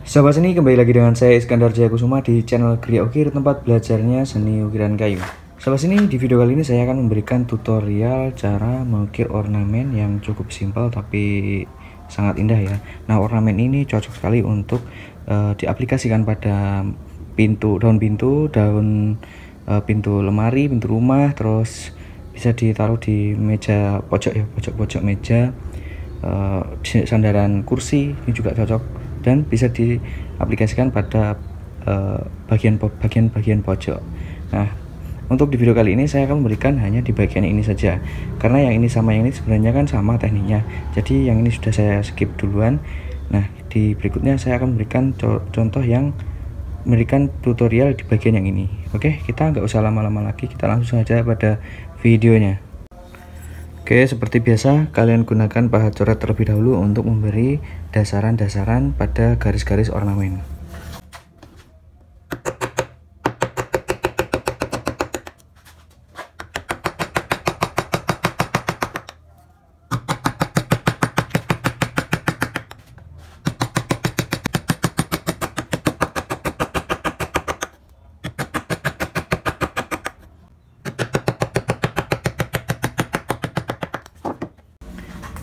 Sahabat seni, kembali lagi dengan saya Iskandar Jayakusuma di channel Gria Ukir, tempat belajarnya seni ukiran kayu. Sahabat seni, di video kali ini saya akan memberikan tutorial cara mengukir ornamen yang cukup simpel tapi sangat indah ya. Nah, ornamen ini cocok sekali untuk diaplikasikan pada daun pintu lemari, pintu rumah, terus bisa ditaruh di meja pojok ya, pojok meja, sandaran kursi ini juga cocok, dan bisa diaplikasikan pada bagian pojok. Nah, untuk di video kali ini saya akan memberikan hanya di bagian ini saja, karena yang ini sama yang ini sebenarnya kan sama tekniknya, jadi yang ini sudah saya skip duluan. Nah, di berikutnya saya akan memberikan contoh yang memberikan tutorial di bagian yang ini. Oke, kita nggak usah lama-lama lagi, kita langsung saja pada videonya. Oke, seperti biasa kalian gunakan pahat coret terlebih dahulu untuk memberi dasaran-dasaran pada garis-garis ornamen.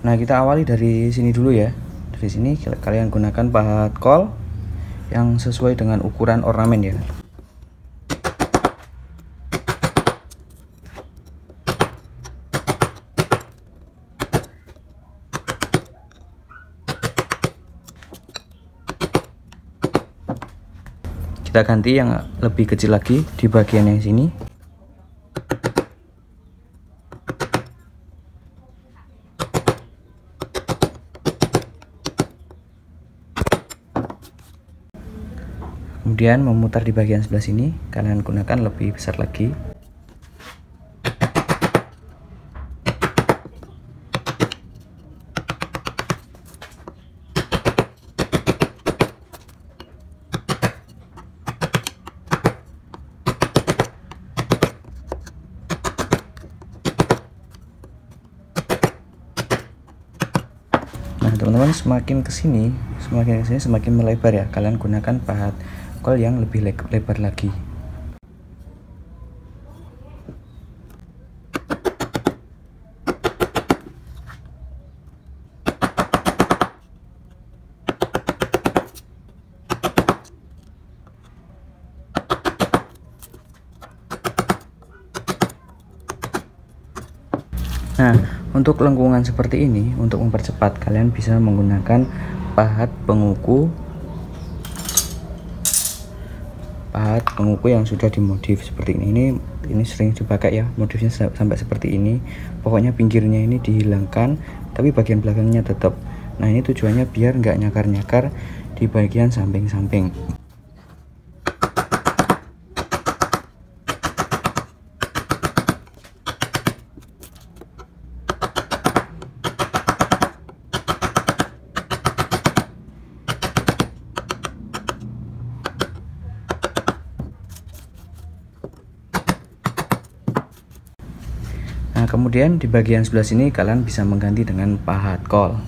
Nah, kita awali dari sini dulu ya. Dari sini kalian gunakan pahat kol yang sesuai dengan ukuran ornamen ya. Kita ganti yang lebih kecil lagi di bagian yang sini. Kemudian memutar di bagian sebelah sini, kalian gunakan lebih besar lagi. Nah, teman-teman, semakin kesini semakin melebar ya. Kalian gunakan pahat kol yang lebih lebar lagi. Nah, untuk lengkungan seperti ini, untuk mempercepat, kalian bisa menggunakan pahat penguku yang sudah dimodif seperti ini. Ini sering dipakai ya, modifnya sampai seperti ini. Pokoknya pinggirnya ini dihilangkan, tapi bagian belakangnya tetap. Nah, ini tujuannya biar nggak nyakar-nyakar di bagian samping-samping. Nah, kemudian di bagian sebelah sini kalian bisa mengganti dengan pahat kol.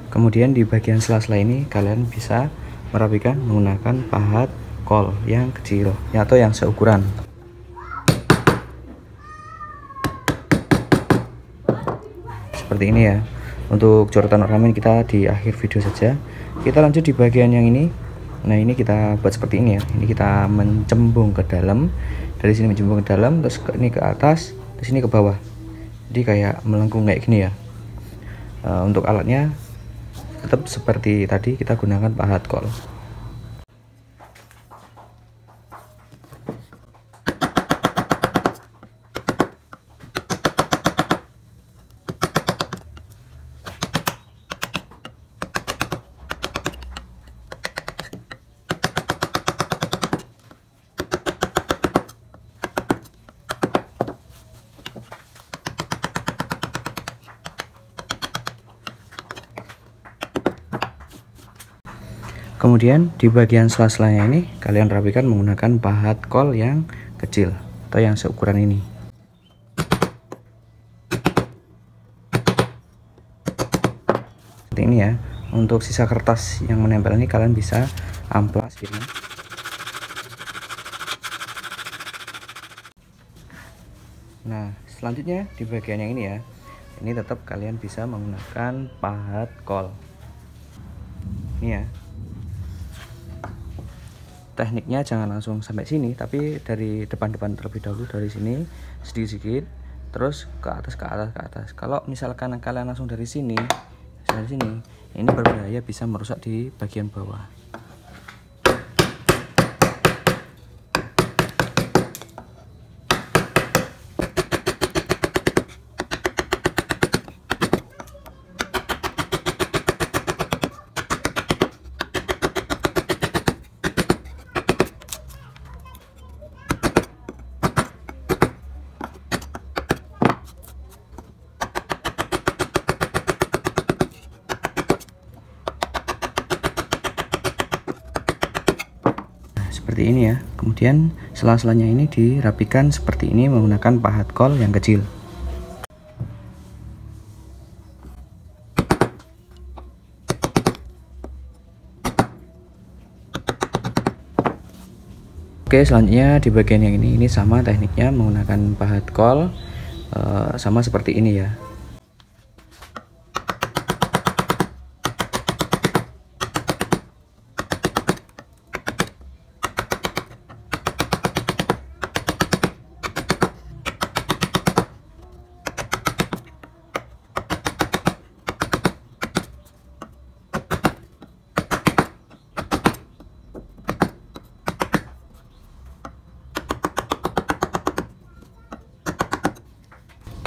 Kemudian di bagian sela-sela ini kalian bisa merapikan menggunakan pahat kol yang kecil atau yang seukuran. Seperti ini ya. Untuk coretan ornamen kita di akhir video saja. Kita lanjut di bagian yang ini. Nah, ini kita buat seperti ini ya. Ini kita mencembung ke dalam. Dari sini mencembung ke dalam, terus ini ke atas, terus ini ke bawah. Jadi kayak melengkung kayak gini ya. Untuk alatnya tetap seperti tadi, kita gunakan pahat kol. Kemudian di bagian sela-selanya ini kalian rapikan menggunakan pahat kol yang kecil atau yang seukuran ini. Seperti ini ya. Untuk sisa kertas yang menempel ini kalian bisa amplas gini. Nah, selanjutnya di bagian yang ini ya. Ini tetap kalian bisa menggunakan pahat kol. Ini ya. Tekniknya jangan langsung sampai sini, tapi dari depan-depan terlebih dahulu, dari sini sedikit-sedikit, terus ke atas, ke atas, ke atas. Kalau misalkan kalian langsung dari sini, ini berbahaya, bisa merusak di bagian bawah. Seperti ini ya. Kemudian sela-selanya ini dirapikan seperti ini menggunakan pahat kol yang kecil. Oke, selanjutnya di bagian yang ini sama tekniknya menggunakan pahat kol, sama seperti ini ya.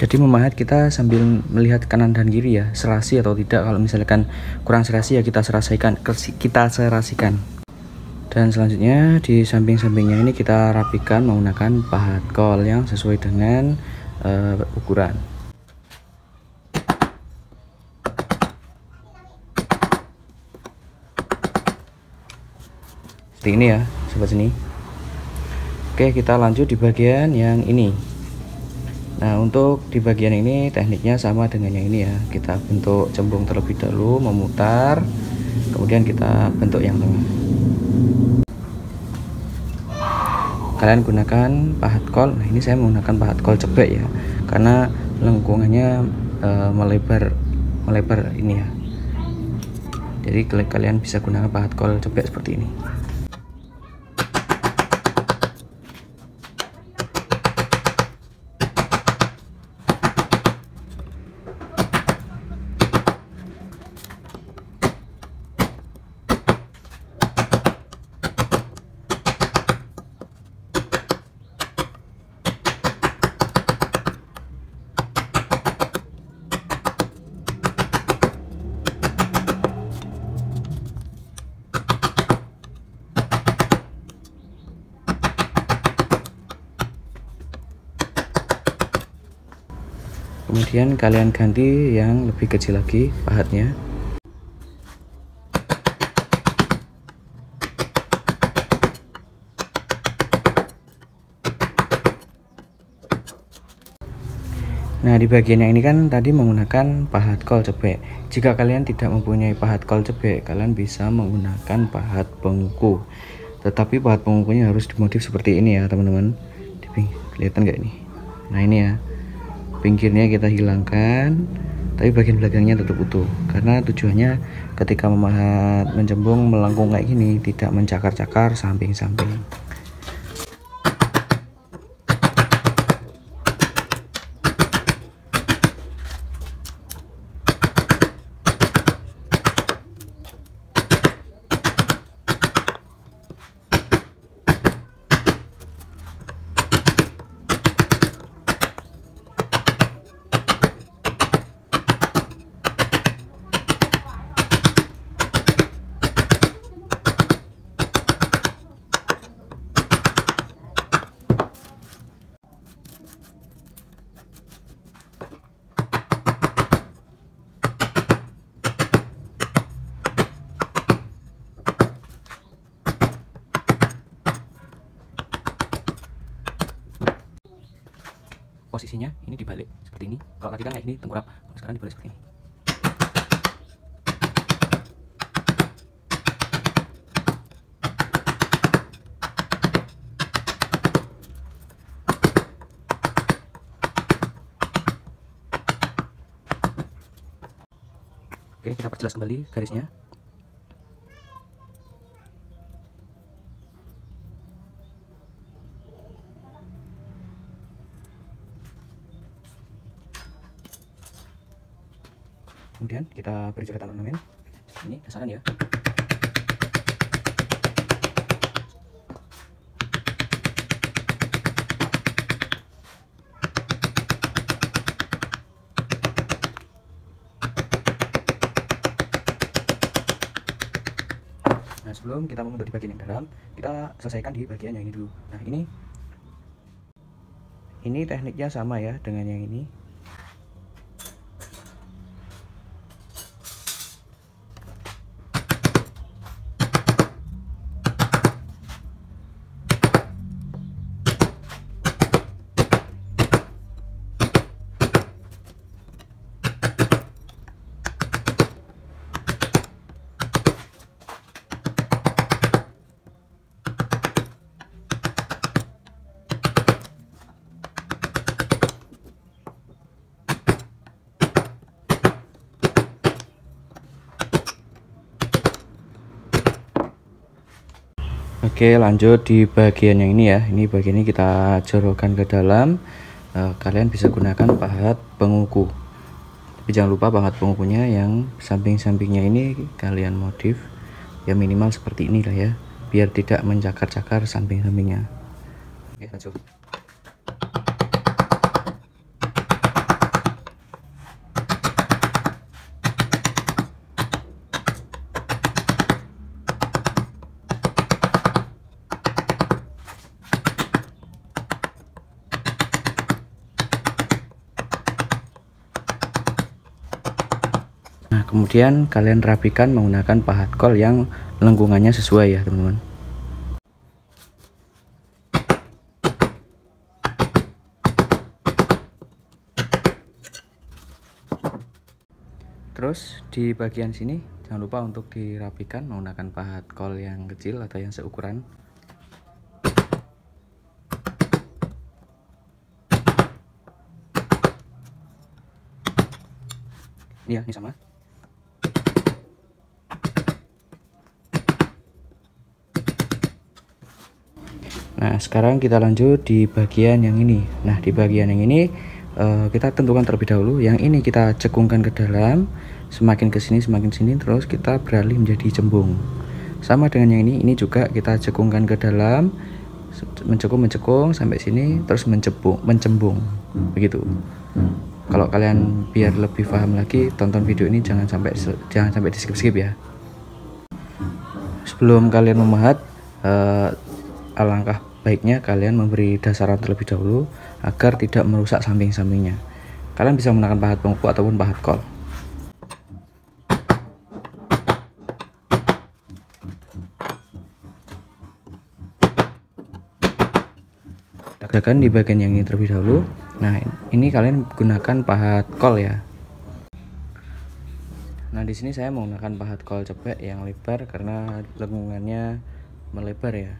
Jadi memahat kita sambil melihat kanan dan kiri ya, serasi atau tidak. Kalau misalkan kurang serasi ya kita serasikan. Dan selanjutnya di samping-sampingnya ini kita rapikan menggunakan pahat kol yang sesuai dengan ukuran. Seperti ini ya, sobat seni. Oke, kita lanjut di bagian yang ini. Nah, untuk di bagian ini tekniknya sama dengan yang ini ya. Kita bentuk cembung terlebih dahulu, memutar, kemudian kita bentuk yang tengah. Kalian gunakan pahat kol. Nah, ini saya menggunakan pahat kol cebek ya, karena lengkungannya melebar ini ya. Jadi kalian bisa gunakan pahat kol cebek seperti ini. Kemudian kalian ganti yang lebih kecil lagi pahatnya. Nah, di bagian yang ini kan tadi menggunakan pahat kol cebek. Jika kalian tidak mempunyai pahat kol cebek, kalian bisa menggunakan pahat penguku. Tetapi pahat pengukunya harus dimodif seperti ini ya teman-teman. Kelihatan nggak ini? Nah, ini ya. Pinggirnya kita hilangkan, tapi bagian belakangnya tetap utuh, karena tujuannya ketika memahat menjembung melengkung kayak gini tidak mencakar-cakar samping-samping. posisinya ini dibalik seperti ini. Kalau tadi kan kayak ini tengkurap, sekarang dibalik seperti ini. Oke, kita perjelas kembali garisnya. Kemudian kita beri coretan ornamen. Ini dasaran ya. Nah, sebelum kita membentuk di bagian yang dalam, kita selesaikan di bagian yang ini dulu. Nah, ini tekniknya sama ya dengan yang ini. Oke, lanjut di bagian yang ini ya. Ini bagian ini kita jorokkan ke dalam. Kalian bisa gunakan pahat penguku, tapi jangan lupa pahat pengukunya yang samping-sampingnya ini kalian modif ya minimal seperti ini lah ya, biar tidak mencakar-cakar samping-sampingnya. Oke, lanjut. Nah, kemudian kalian rapikan menggunakan pahat kol yang lengkungannya sesuai ya teman-teman. Terus di bagian sini jangan lupa untuk dirapikan menggunakan pahat kol yang kecil atau yang seukuran. Ini ya, ini sama. Nah, sekarang kita lanjut di bagian yang ini. Nah, di bagian yang ini kita tentukan terlebih dahulu. Yang ini kita cekungkan ke dalam, semakin ke sini semakin sini, terus kita beralih menjadi cembung. Sama dengan yang ini juga kita cekungkan ke dalam, mencekung sampai sini, terus mencembung. Begitu. Kalau kalian biar lebih paham lagi, tonton video ini jangan sampai di skip ya. Sebelum kalian memahat, alangkah baiknya kalian memberi dasaran terlebih dahulu agar tidak merusak samping-sampingnya. Kalian bisa menggunakan pahat penguku ataupun pahat kol. Kerjakan di bagian yang ini terlebih dahulu. Nah, ini kalian gunakan pahat kol ya. Nah, di sini saya menggunakan pahat kol cepek yang lebar karena lengkungannya melebar ya.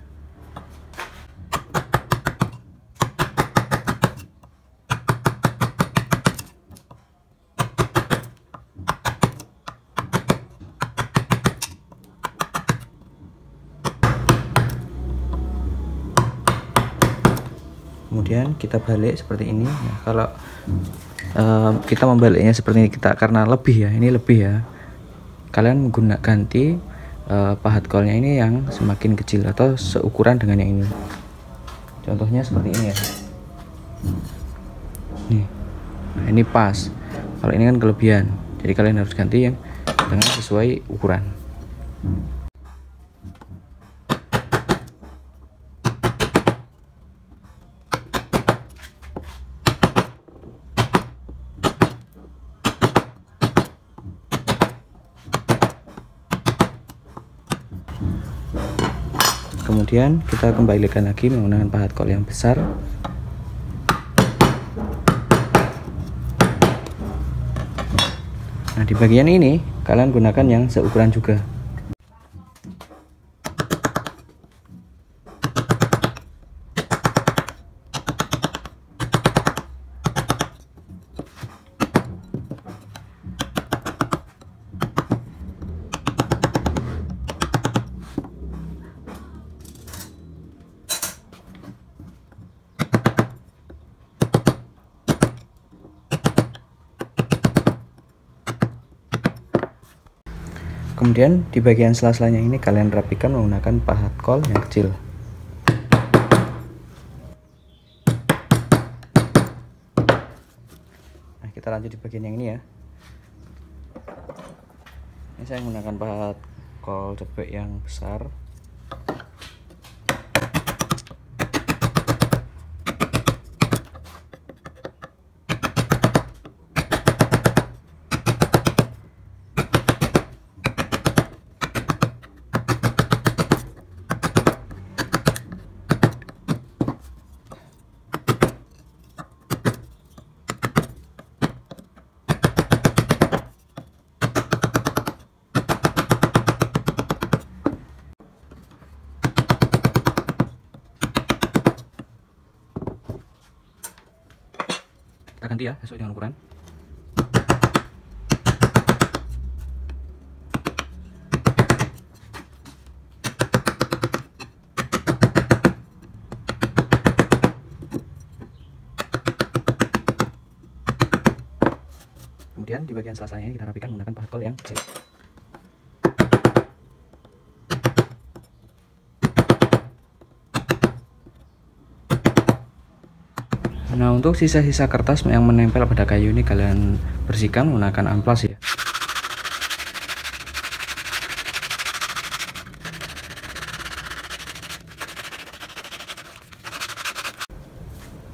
Kemudian kita balik seperti ini. Nah, kalau kita membaliknya seperti ini karena lebih ya, ini lebih ya, kalian ganti pahat kolnya ini yang semakin kecil atau seukuran dengan yang ini. Contohnya seperti ini ya. Nih, nah ini pas. Kalau ini kan kelebihan, jadi kalian harus ganti yang dengan sesuai ukuran. Kemudian kita kembalikan lagi menggunakan pahat kol yang besar. Nah, di bagian ini kalian gunakan yang seukuran juga. Kemudian di bagian sela-selanya ini kalian rapikan menggunakan pahat kol yang kecil. Nah, kita lanjut di bagian yang ini ya. Ini saya menggunakan pahat kol cebek yang besar. Kita ganti ya sesuai dengan ukuran. Kemudian di bagian sela-selanya kita rapikan menggunakan pahat kol yang kecil. Nah, untuk sisa-sisa kertas yang menempel pada kayu ini kalian bersihkan menggunakan amplas ya.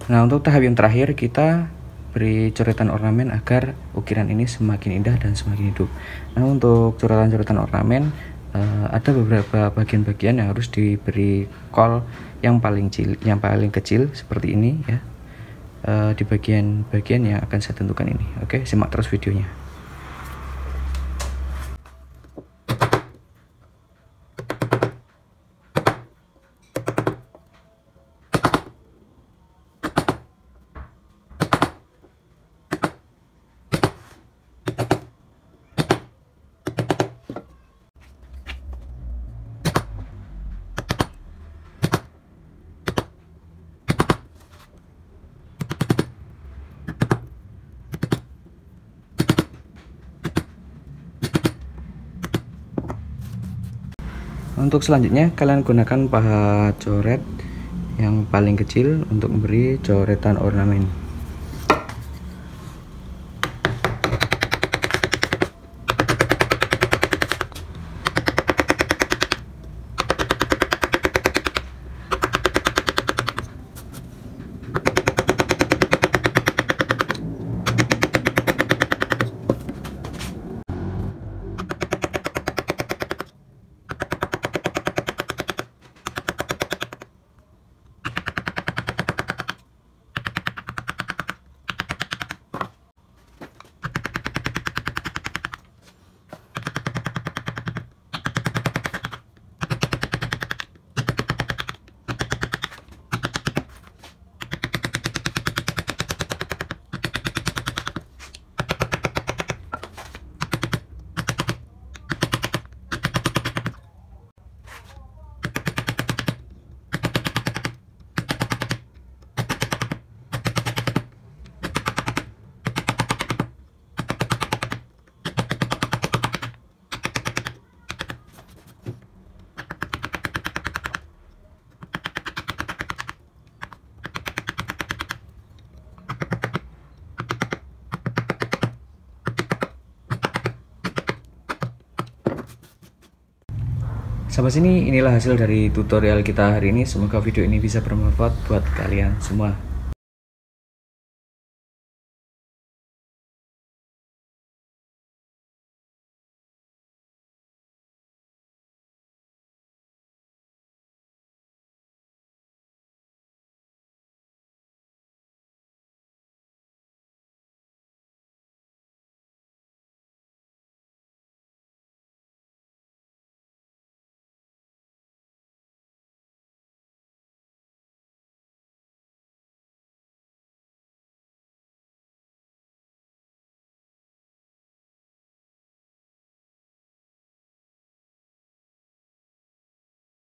Nah, untuk tahap yang terakhir kita beri coretan ornamen agar ukiran ini semakin indah dan semakin hidup. Nah, untuk coretan-coretan ornamen ada beberapa bagian-bagian yang harus diberi kol yang paling kecil seperti ini ya. Di bagian-bagian yang akan saya tentukan ini. Oke, simak terus videonya. Untuk selanjutnya kalian gunakan pahat coret yang paling kecil untuk memberi coretan ornamen. Sampai sini inilah hasil dari tutorial kita hari ini. Semoga video ini bisa bermanfaat buat kalian semua.